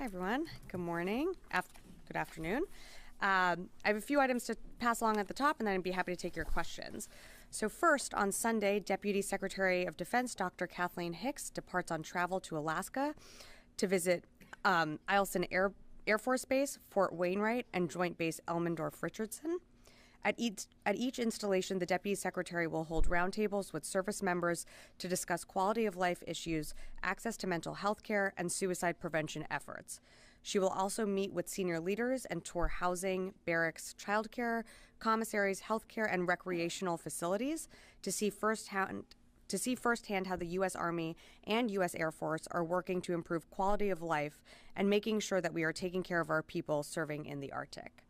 Hi, everyone. Good morning. Good afternoon. I have a few items to pass along at the top, and then I'd be happy to take your questions. So first, on Sunday, Deputy Secretary of Defense Dr. Kathleen Hicks departs on travel to Alaska to visit Eielson Air Force Base, Fort Wainwright, and Joint Base Elmendorf-Richardson. At each installation, the Deputy Secretary will hold roundtables with service members to discuss quality of life issues, access to mental health care, and suicide prevention efforts. She will also meet with senior leaders and tour housing, barracks, childcare, commissaries, healthcare, and recreational facilities to see firsthand how the U.S. Army and U.S. Air Force are working to improve quality of life and making sure that we are taking care of our people serving in the Arctic.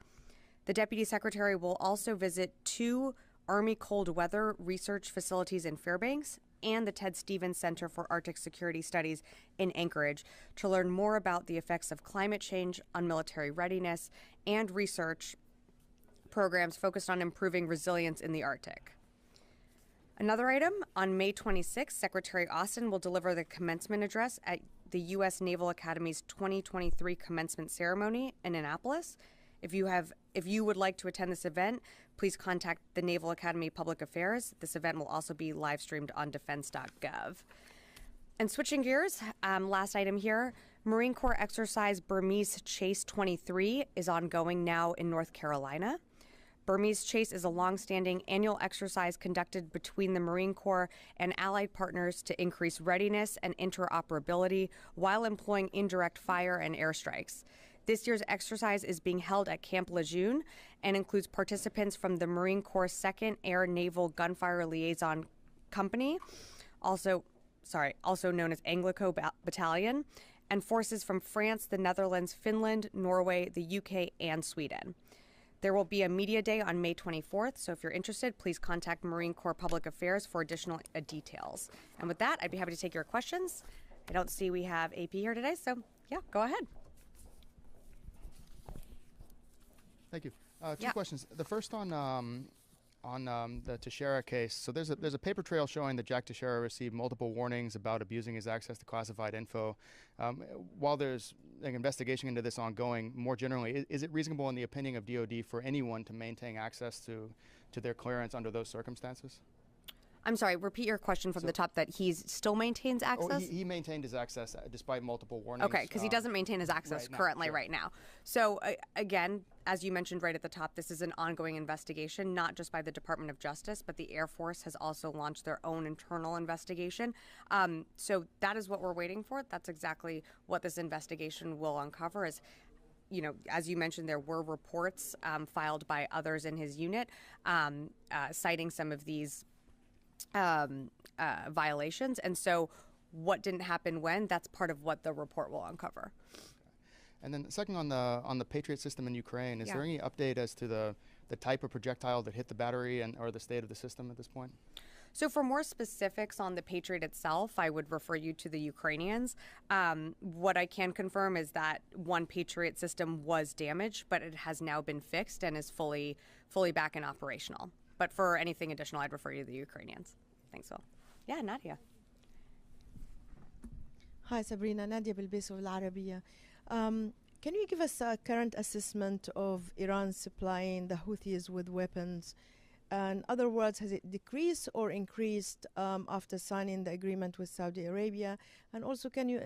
The Deputy Secretary will also visit 2 Army cold weather research facilities in Fairbanks and the Ted Stevens Center for Arctic Security Studies in Anchorage to learn more about the effects of climate change on military readiness and research programs focused on improving resilience in the Arctic. Another item, on May 26th, Secretary Austin will deliver the commencement address at the U.S. Naval Academy's 2023 commencement ceremony in Annapolis. If you would like to attend this event, please contact the Naval Academy Public Affairs. This event will also be live streamed on defense.gov. And switching gears, last item here, Marine Corps exercise Burmese Chase 23 is ongoing now in North Carolina. Burmese Chase is a long-standing annual exercise conducted between the Marine Corps and allied partners to increase readiness and interoperability while employing indirect fire and airstrikes. This year's exercise is being held at Camp Lejeune and includes participants from the Marine Corps 2nd Air Naval Gunfire Liaison Company, also known as Anglico Battalion, and forces from France, the Netherlands, Finland, Norway, the UK, and Sweden. There will be a media day on May 24th, so if you're interested, please contact Marine Corps Public Affairs for additional details. And with that, I'd be happy to take your questions. I don't see we have AP here today, so yeah, go ahead. Thank you. Two questions. The first on the Teixeira case. So there's a paper trail showing that Jack Teixeira received multiple warnings about abusing his access to classified info. While there's an investigation into this ongoing, more generally, is it reasonable in the opinion of DoD for anyone to maintain access to their clearance under those circumstances? I'm sorry, repeat your question from the top, that he still maintains access? He maintained his access despite multiple warnings. Okay, because he doesn't maintain his access right now. So again, as you mentioned right at the top, this is an ongoing investigation, not just by the Department of Justice, but the Air Force has also launched their own internal investigation. So that is what we're waiting for. That's exactly what this investigation will uncover is, you know, as you mentioned, there were reports filed by others in his unit citing some of these violations. And so what didn't happen when, that's part of what the report will uncover. And then second, on the Patriot system in Ukraine, is there any update as to the type of projectile that hit the battery or the state of the system at this point? So for more specifics on the Patriot itself, I would refer you to the Ukrainians. What I can confirm is that one Patriot system was damaged, but it has now been fixed and is fully back and operational. But for anything additional, I'd refer you to the Ukrainians. Thanks, Phil. Yeah, Nadia. Hi, Sabrina. Nadia Bilbis of Al Arabiya. Can you give us a current assessment of Iran supplying the Houthis with weapons? In other words, has it decreased or increased after signing the agreement with Saudi Arabia? And also, can you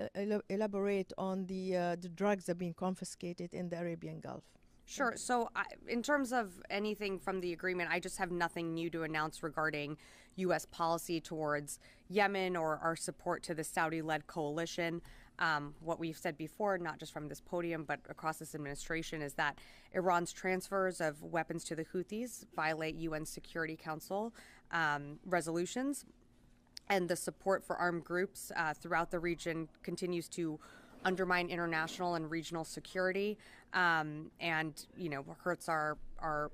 elaborate on the drugs that have been confiscated in the Arabian Gulf? Sure. So in terms of anything from the agreement, I just have nothing new to announce regarding U.S. policy towards Yemen or our support to the Saudi-led coalition. What we've said before, not just from this podium, but across this administration, is that Iran's transfers of weapons to the Houthis violate UN Security Council resolutions, and the support for armed groups throughout the region continues to undermine international and regional security, and hurts our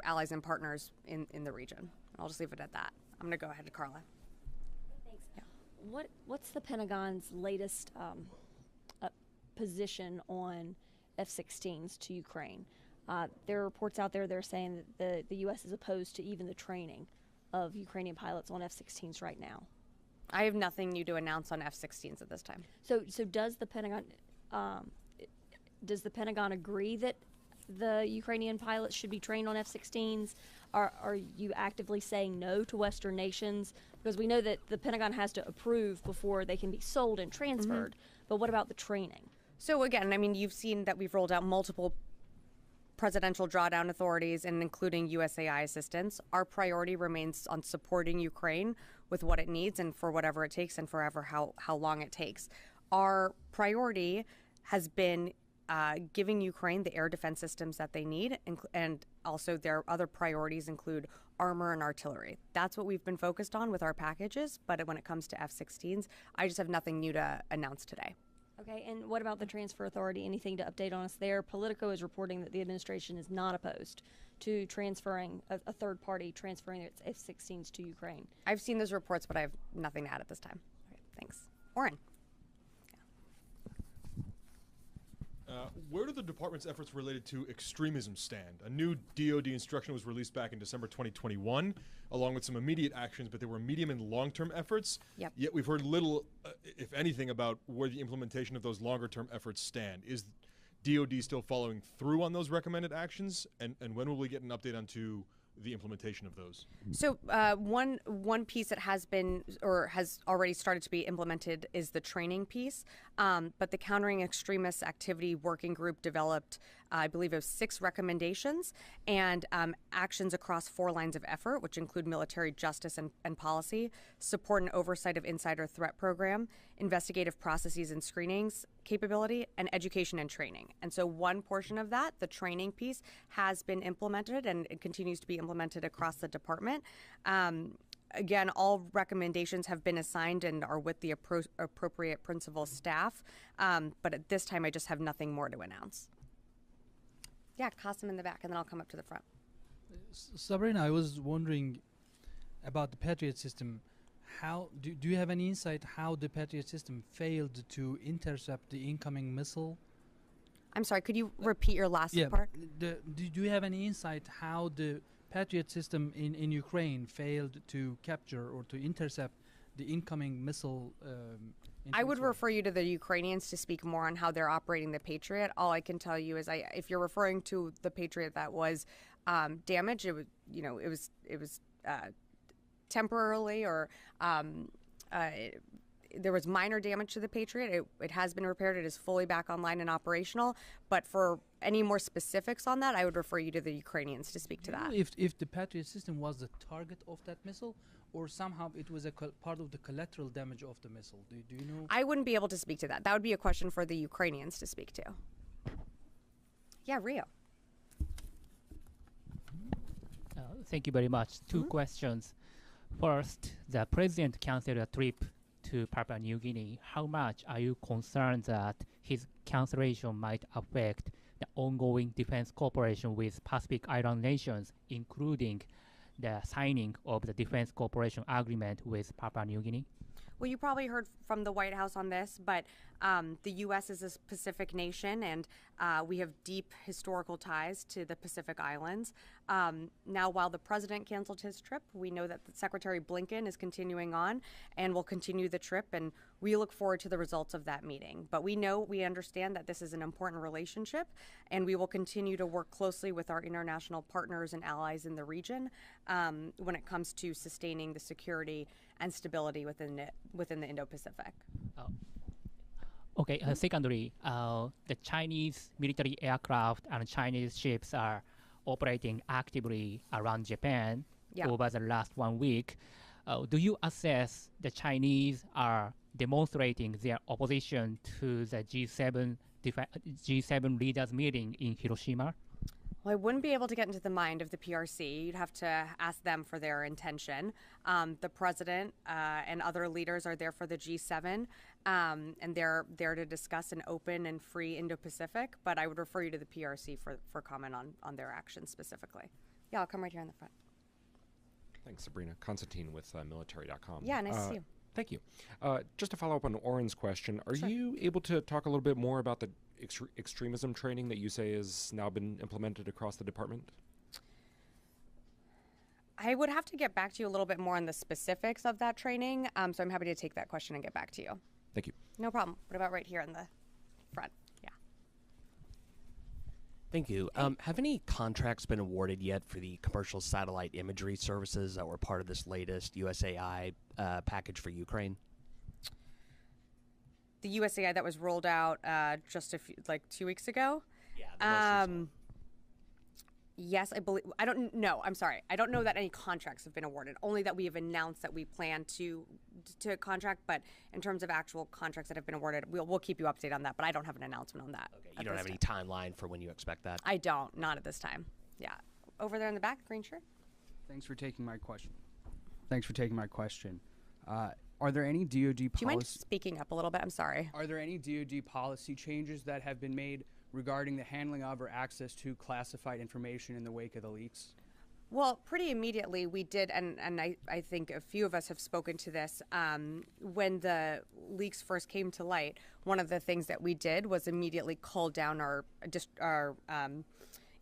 allies and partners in the region. I'll just leave it at that. I'm going to go ahead to Carla. Thanks. Yeah. What's the Pentagon's latest position on F-16s to Ukraine? There are reports out there that are saying that the U.S. is opposed to even the training of Ukrainian pilots on F-16s right now. I have nothing new to announce on F-16s at this time. So does the Pentagon, does the Pentagon agree that the Ukrainian pilots should be trained on F-16s? Are you actively saying no to Western nations? Because we know that the Pentagon has to approve before they can be sold and transferred. But what about the training? So again, I mean, you've seen that we've rolled out multiple presidential drawdown authorities and including USAI assistance. Our priority remains on supporting Ukraine with what it needs and for whatever it takes and forever how long it takes. Our priority has been giving Ukraine the air defense systems that they need, and also their other priorities include armor and artillery. That's what we've been focused on with our packages, but when it comes to F-16s, I just have nothing new to announce today. Okay, and what about the transfer authority? Anything to update on us there? Politico is reporting that the administration is not opposed to transferring a third party transferring its F-16s to Ukraine. I've seen those reports, but I have nothing to add at this time. Okay, thanks. Oren. Where do the department's efforts related to extremism stand? A new DoD instruction was released back in December 2021, along with some immediate actions, but there were medium and long-term efforts. Yep. Yet we've heard little, if anything, about where the implementation of those longer-term efforts stand. Is DoD still following through on those recommended actions? And when will we get an update onto the implementation of those? So one piece that has been or has already started to be implemented is the training piece. But the Countering Extremist Activity Working Group developed, I believe it was 6 recommendations and actions across 4 lines of effort, which include military justice and policy, support and oversight of insider threat program, investigative processes and screenings capability, and education and training. And so one portion of that, the training piece, has been implemented and it continues to be implemented across the department. Again, all recommendations have been assigned and are with the appropriate principal staff. But at this time, I just have nothing more to announce. Yeah, Qasim in the back, and then I'll come up to the front. Sabrina, I was wondering about the Patriot system. How do you have any insight how the Patriot system failed to intercept the incoming missile? I'm sorry, could you repeat your last part? Do you have any insight how the Patriot system in Ukraine failed to capture or to intercept the incoming missile? I would refer you to the Ukrainians to speak more on how they're operating the Patriot. All I can tell you is, if you're referring to the Patriot that was damaged, it was temporarily or there was minor damage to the Patriot. It has been repaired. It is fully back online and operational. But for any more specifics on that, I would refer you to the Ukrainians to speak to that. If the Patriot system was the target of that missile, or somehow it was a part of the collateral damage of the missile, do you know? I wouldn't be able to speak to that. That would be a question for the Ukrainians to speak to. Yeah, Rio. Thank you very much. 2 questions. First, the president canceled a trip to Papua New Guinea. How much are you concerned that his cancellation might affect the ongoing defense cooperation with Pacific Island nations, including the signing of the defense cooperation agreement with Papua New Guinea? Well, you probably heard from the White House on this, but the U.S. is a Pacific nation, and we have deep historical ties to the Pacific Islands. Now, while the president canceled his trip, we know that Secretary Blinken is continuing on and will continue the trip, and we look forward to the results of that meeting. But we understand that this is an important relationship, and we will continue to work closely with our international partners and allies in the region when it comes to sustaining the security and stability within the Indo-Pacific. Okay, secondly, the Chinese military aircraft and Chinese ships are operating actively around Japan over the last 1 week. Do you assess the Chinese are demonstrating their opposition to the G7 leaders meeting in Hiroshima? Well, I wouldn't be able to get into the mind of the PRC. You'd have to ask them for their intention. The president and other leaders are there for the G7, and they're there to discuss an open and free Indo-Pacific. But I would refer you to the PRC for comment on their actions specifically. Yeah, I'll come right here in the front. Thanks, Sabrina. Constantine with military.com. Yeah, nice to see you. Thank you. Just to follow up on Oren's question, are you able to talk a little bit more about the extremism training that you say has now been implemented across the department? I would have to get back to you a little bit more on the specifics of that training, so I'm happy to take that question and get back to you. Thank you. No problem. What about right here in the front? Yeah. Thank you. Have any contracts been awarded yet for the commercial satellite imagery services that were part of this latest USAI package for Ukraine? The USAI that was rolled out just 2 weeks ago. Yeah. The most recent. Yes, I believe. I don't know. I'm sorry. I don't know that any contracts have been awarded. Only that we have announced that we plan to contract. But in terms of actual contracts that have been awarded, we'll keep you updated on that. But I don't have an announcement on that. Okay. You don't have any timeline for when you expect that? I don't. Not at this time. Yeah. Over there in the back, green shirt. Thanks for taking my question. Are there any DoD Do you mind policy? speaking up a little bit? I'm sorry. Are there any DoD policy changes that have been made regarding the handling of or access to classified information in the wake of the leaks? Well, pretty immediately we did, and I think a few of us have spoken to this. When the leaks first came to light, one of the things that we did was immediately cull down our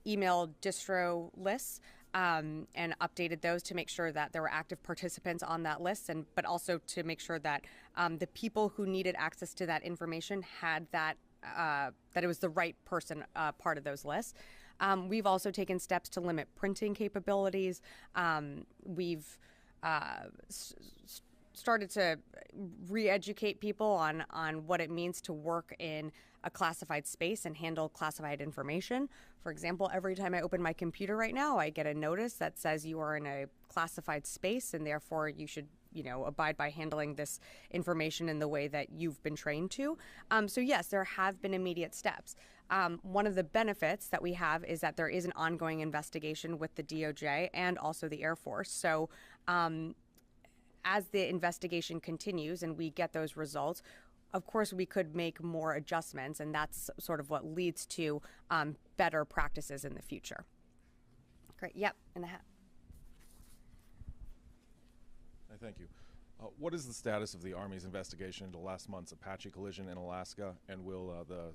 email distro lists and updated those to make sure that there were active participants on that list, but also to make sure that the people who needed access to that information had that it was the right person part of those lists. We've also taken steps to limit printing capabilities. We've started to re-educate people on what it means to work in a classified space and handle classified information. For example, every time I open my computer right now, I get a notice that says you are in a classified space and therefore you should abide by handling this information in the way that you've been trained to. So yes, there have been immediate steps. One of the benefits that we have is that there is an ongoing investigation with the DOJ and also the Air Force. So as the investigation continues and we get those results, of course, we could make more adjustments, and that's sort of what leads to better practices in the future. Great. Yep, in the hat. Thank you. What is the status of the Army's investigation into last month's Apache collision in Alaska, and will the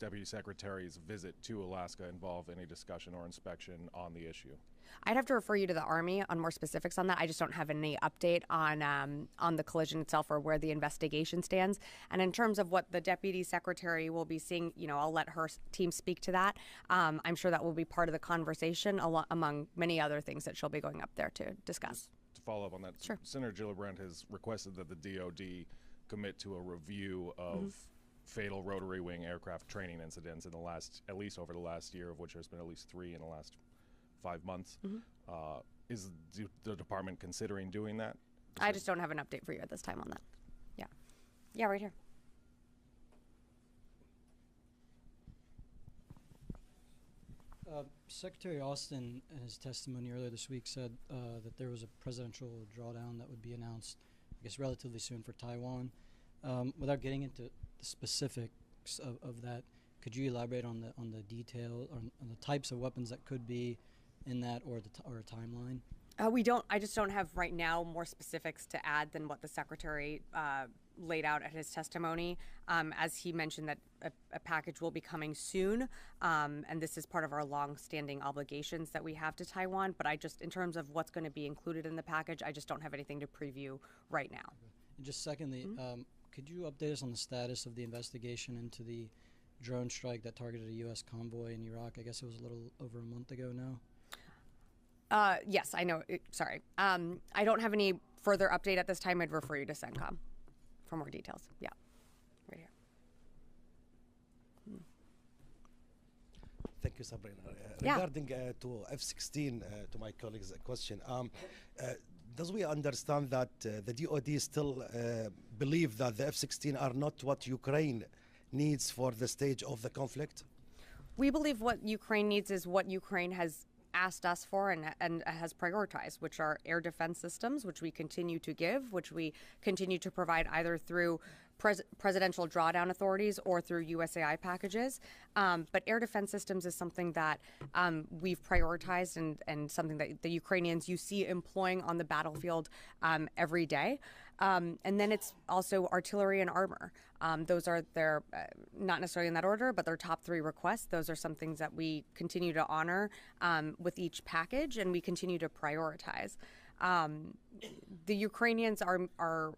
Deputy Secretary's visit to Alaska involve any discussion or inspection on the issue? I'd have to refer you to the Army on more specifics on that. I just don't have any update on the collision itself or where the investigation stands. And in terms of what the Deputy Secretary will be seeing, I'll let her team speak to that. I'm sure that will be part of the conversation among many other things that she'll be going up there to discuss. To follow up on that, sure. Senator Gillibrand has requested that the DoD commit to a review of fatal rotary wing aircraft training incidents in at least over the last year, of which there's been at least 3 in the last 5 months. Is the department considering doing that? I just don't have an update for you at this time on that. Yeah, right here. Secretary Austin, in his testimony earlier this week, said that there was a presidential drawdown that would be announced, I guess, relatively soon for Taiwan. Without getting into the specifics of that, could you elaborate on the detail, on the types of weapons that could be in that, or a timeline? We don't. I just don't have right now more specifics to add than what the Secretary laid out at his testimony. As he mentioned that a package will be coming soon, and this is part of our long-standing obligations that we have to Taiwan. But in terms of what's going to be included in the package, I just don't have anything to preview right now. And just secondly, could you update us on the status of the investigation into the drone strike that targeted a U.S. convoy in Iraq? I guess it was a little over a month ago now. Yes, I know. Sorry. I don't have any further update at this time. I'd refer you to CENTCOM for more details. Yeah, right here. Thank you, Sabrina. Yeah. Regarding to F-16, to my colleague's question, does we understand that the DoD still believe that the F-16 are not what Ukraine needs for the stage of the conflict? We believe what Ukraine needs is what Ukraine has asked us for and has prioritized, which are air defense systems, which we continue to give, which we continue to provide either through presidential drawdown authorities or through USAI packages. But air defense systems is something that we've prioritized and something that the Ukrainians you see employing on the battlefield every day. And then it's also artillery and armor. Those are their, not necessarily in that order, but their top 3 requests. Those are some things that we continue to honor with each package and we continue to prioritize. The Ukrainians are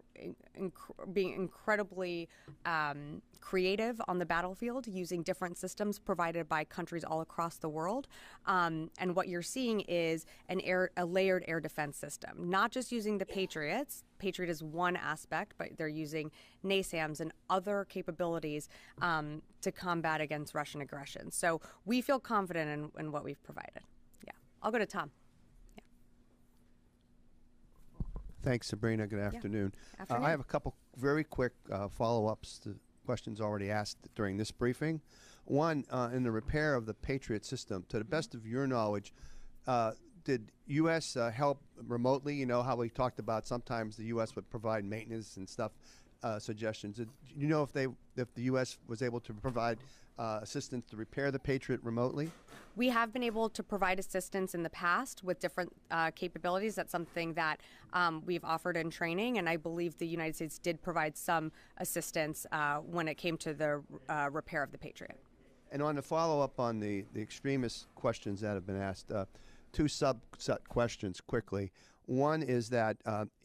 being incredibly creative on the battlefield, using different systems provided by countries all across the world. And what you're seeing is a layered air defense system, not just using the Patriots. Patriot is one aspect, but they're using NASAMS and other capabilities to combat against Russian aggression. So we feel confident in what we've provided. Yeah, I'll go to Tom. Thanks, Sabrina. Good afternoon. Afternoon. I have a couple very quick follow-ups to questions already asked during this briefing. One, in the repair of the Patriot system, to the best of your knowledge, did U.S. help remotely? You know how we talked about sometimes the U.S. would provide maintenance and stuff, suggestions. Do you know if the U.S. was able to provide assistance to repair the Patriot remotely? We have been able to provide assistance in the past with different capabilities. That's something that we've offered in training, and I believe the United States did provide some assistance when it came to the repair of the Patriot. And on the follow-up on the extremist questions that have been asked, two subset questions quickly. One is that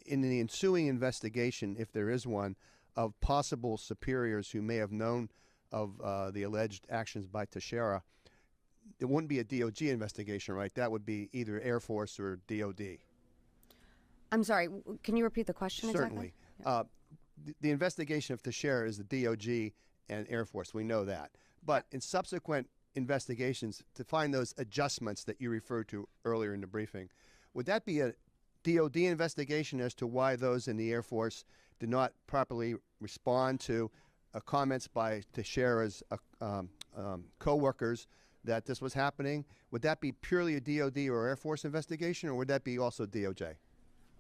in the ensuing investigation, if there is one, of possible superiors who may have known of the alleged actions by Teixeira, it wouldn't be a DOJ investigation, right? That would be either Air Force or DOD. I'm sorry, can you repeat the question Certainly. exactly? The investigation of Teixeira is the DOJ and Air Force. We know that. But in subsequent investigations, to find those adjustments that you referred to earlier in the briefing, would that be a DOD investigation as to why those in the Air Force did not properly respond to comments by Teixeira's co-workers that this was happening? Would that be purely a DOD or Air Force investigation, or would that be also DOJ?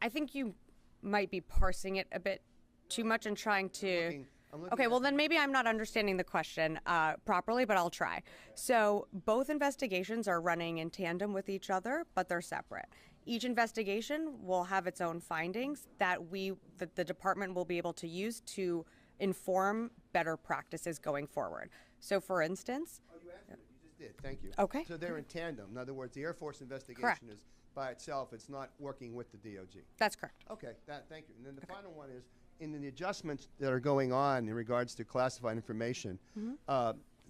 I think you might be parsing it a bit too much and trying to... Okay, well then maybe I'm not understanding the question properly, but I'll try. So both investigations are running in tandem with each other, but they're separate. Each investigation will have its own findings that the department will be able to use to inform better practices going forward. So for instance... Oh, you answered it. You just did. Thank you. Okay. So they're in tandem. In other words, the Air Force investigation Correct. is by itself. It's not working with the DOJ. That's correct. Okay, thank you. And then the final one is, in the adjustments that are going on in regards to classified information,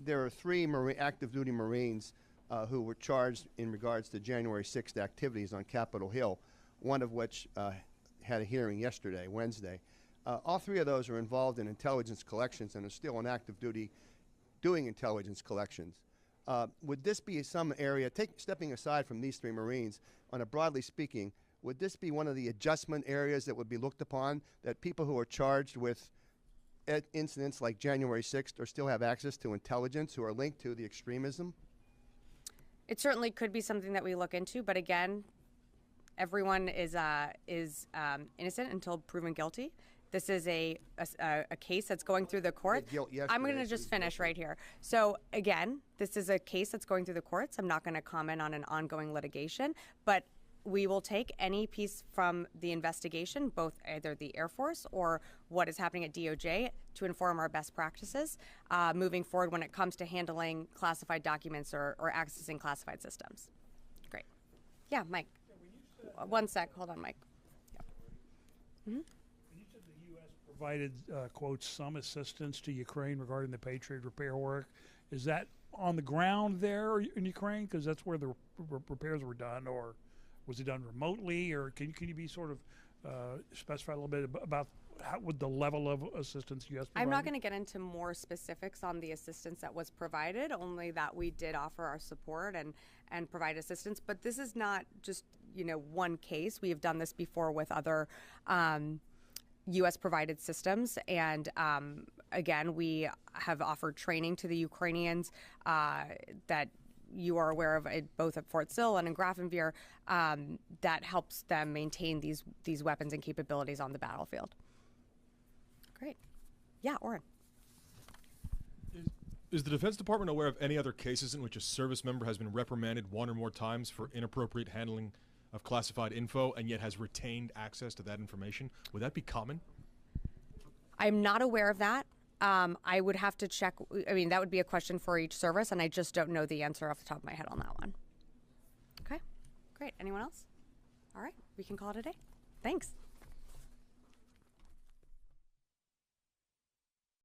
there are 3 active duty Marines who were charged in regards to January 6th activities on Capitol Hill, one of which had a hearing yesterday, Wednesday. All 3 of those are involved in intelligence collections and are still on active duty doing intelligence collections. Would this be some area, stepping aside from these 3 Marines, on a broadly speaking, would this be one of the adjustment areas that would be looked upon, that people who are charged with incidents like January 6th or still have access to intelligence who are linked to the extremism? It certainly could be something that we look into, but again, everyone is innocent until proven guilty. This is a case that's going through the court. I'm going to just finish right here. So again, this is a case that's going through the courts. I'm not going to comment on an ongoing litigation, but we will take any piece from the investigation, both either the Air Force or what is happening at DOJ, to inform our best practices moving forward when it comes to handling classified documents or accessing classified systems. Great. Yeah, Mike. One sec. Hold on, Mike. Yeah. When you said the U.S. provided, quote, some assistance to Ukraine regarding the Patriot repair work, is that on the ground there in Ukraine? Because that's where the repairs were done, or was it done remotely, or can you be sort of specify a little bit about what the level of assistance U.S. provided? I'm not going to get into more specifics on the assistance that was provided, only that we did offer our support and provide assistance. But this is not just, one case. We have done this before with other U.S. provided systems. And again, we have offered training to the Ukrainians that you are aware of both at Fort Sill and in Grafenwehr that helps them maintain these weapons and capabilities on the battlefield. Great. Yeah, Oren. Is the Defense Department aware of any other cases in which a service member has been reprimanded 1 or more times for inappropriate handling of classified info and yet has retained access to that information? Would that be common? I'm not aware of that. I would have to check. I mean, that would be a question for each service, and I just don't know the answer off the top of my head on that one. Okay, great. Anyone else? All right. we can call it a day. Thanks.